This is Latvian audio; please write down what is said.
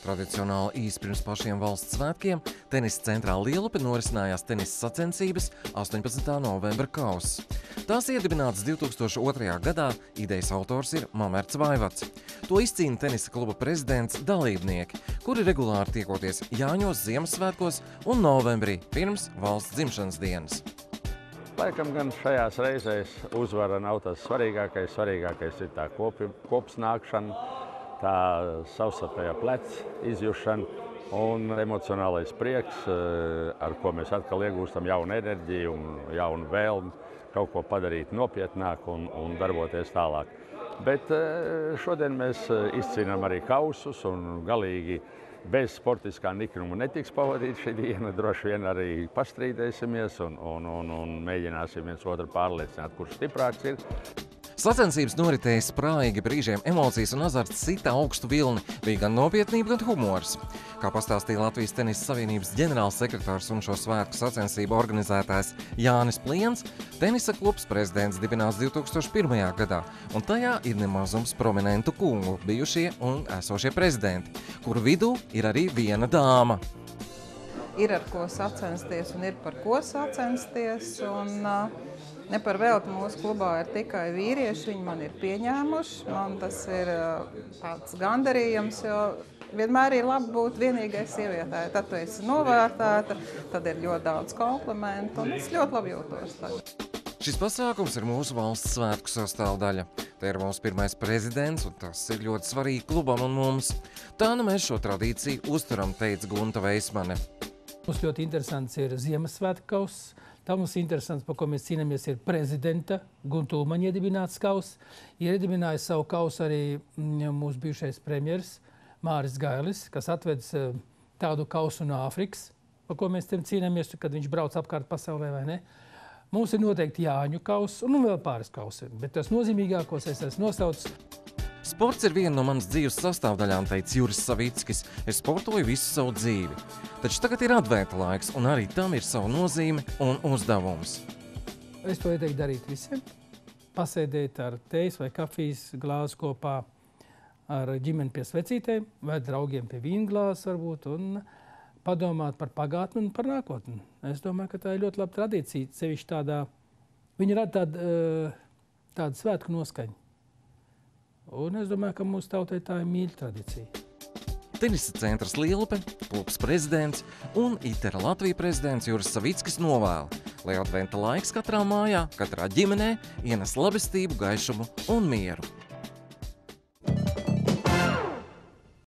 Tradicionāli īsi pirms pašiem valsts svētkiem tenisa centrā Lielupe norisinājās tenisa sacensības 18. novembra kauss. Tās iedibinātas 2002. gadā, idejas autors ir Mamerts Vaivats. To izcīna tenisa kluba prezidents dalībnieki, kuri regulāri tiekoties Jāņos, Ziemassvētkos un novembrī pirms valsts dzimšanas dienas. Laikam gan šajās reizēs uzvara nav tas svarīgākais. Svarīgākais ir tā kopsnākšana, tā savstarpējā pleca izjušana un emocionālais prieks, ar ko mēs atkal iegūstam jaunu enerģiju un jaunu vēlmi kaut ko padarīt nopietnāk un darboties tālāk. Bet šodien mēs izcīnām arī kausus un galīgi bez sportiskā niknuma netiks pavadīt šī diena. Droši vien arī pastrīdēsimies un mēģināsim viens otru pārliecināt, kurš stiprāks ir. Sacensības noritēja sprāigi, brīžiem emocijas un azarts sita augstu vilni, bija gan nopietnība, gan humors. Kā pastāstīja Latvijas Tenisa Savienības ģenerālsekretārs un šo svētku sacensību organizētājs Jānis Pliens, tenisa klubs prezidents dibināts 2001. gadā, un tajā ir nemazums prominentu kungu, bijušie un esošie prezidenti, kuru vidū ir arī viena dāma. Ir ar ko sacensties un ir par ko sacensties. Ne par velti mūsu klubā ir tikai vīrieši, viņi man ir pieņēmuši. Man tas ir tāds gandarījums, jo vienmēr ir labi būt vienīgai sievietei. Tad tu esi novērtēta, tad ir ļoti daudz komplimentu un es ļoti labi jūtos tagad. Šis pasākums ir mūsu valsts svētku sastāvdaļa. Te ir mūsu pirmais prezidents, un tas ir ļoti svarīgi klubam un mums. Tā nu mēs šo tradīciju uzturam, teica Gunta Veismane. Mums ļoti interesants ir Ziemassvētku kauss. Tā mums interesants, par ko mēs cīnāmies, ir prezidenta Gunta Ulmaņa iedibināts kauss. Ir iedibinājis savu kausu arī mūsu bijušais premjeras Māris Gailis, kas atvedis tādu kausu no Āfrikas, par ko mēs cīnāmies, kad viņš brauc apkārt pasaulē, vai ne? Mums ir noteikti Jāņu kauss un vēl pāris kausi, bet tas nozīmīgākos es esmu nosaucis. Sports ir viena no manas dzīves sastāvdaļām, teica Juris Savickis. Es sportoju visu savu dzīvi. Taču tagad ir adventa laiks, un arī tam ir sava nozīme un uzdevums. Es to ieteiktu darīt visiem. Pasēdēt ar tejas vai kafijas glāzi kopā ar ģimeni pie svecītēm, vai draugiem pie vīnglāzes varbūt, un padomāt par pagātni un par nākotni. Es domāju, ka tā ir ļoti laba tradīcija, sevišķi tādā, viņa rada tādu svētku noskaņu. Un es domāju, ka mūsu tautai tā ir mīļa tradīcija. Tenisa centrs Lielupe, klubs prezidents un ITERA Latvija prezidents Juris Savickis novēl, lai adventa laiks katrā mājā, katrā ģimenē ienes labestību, gaišumu un mieru.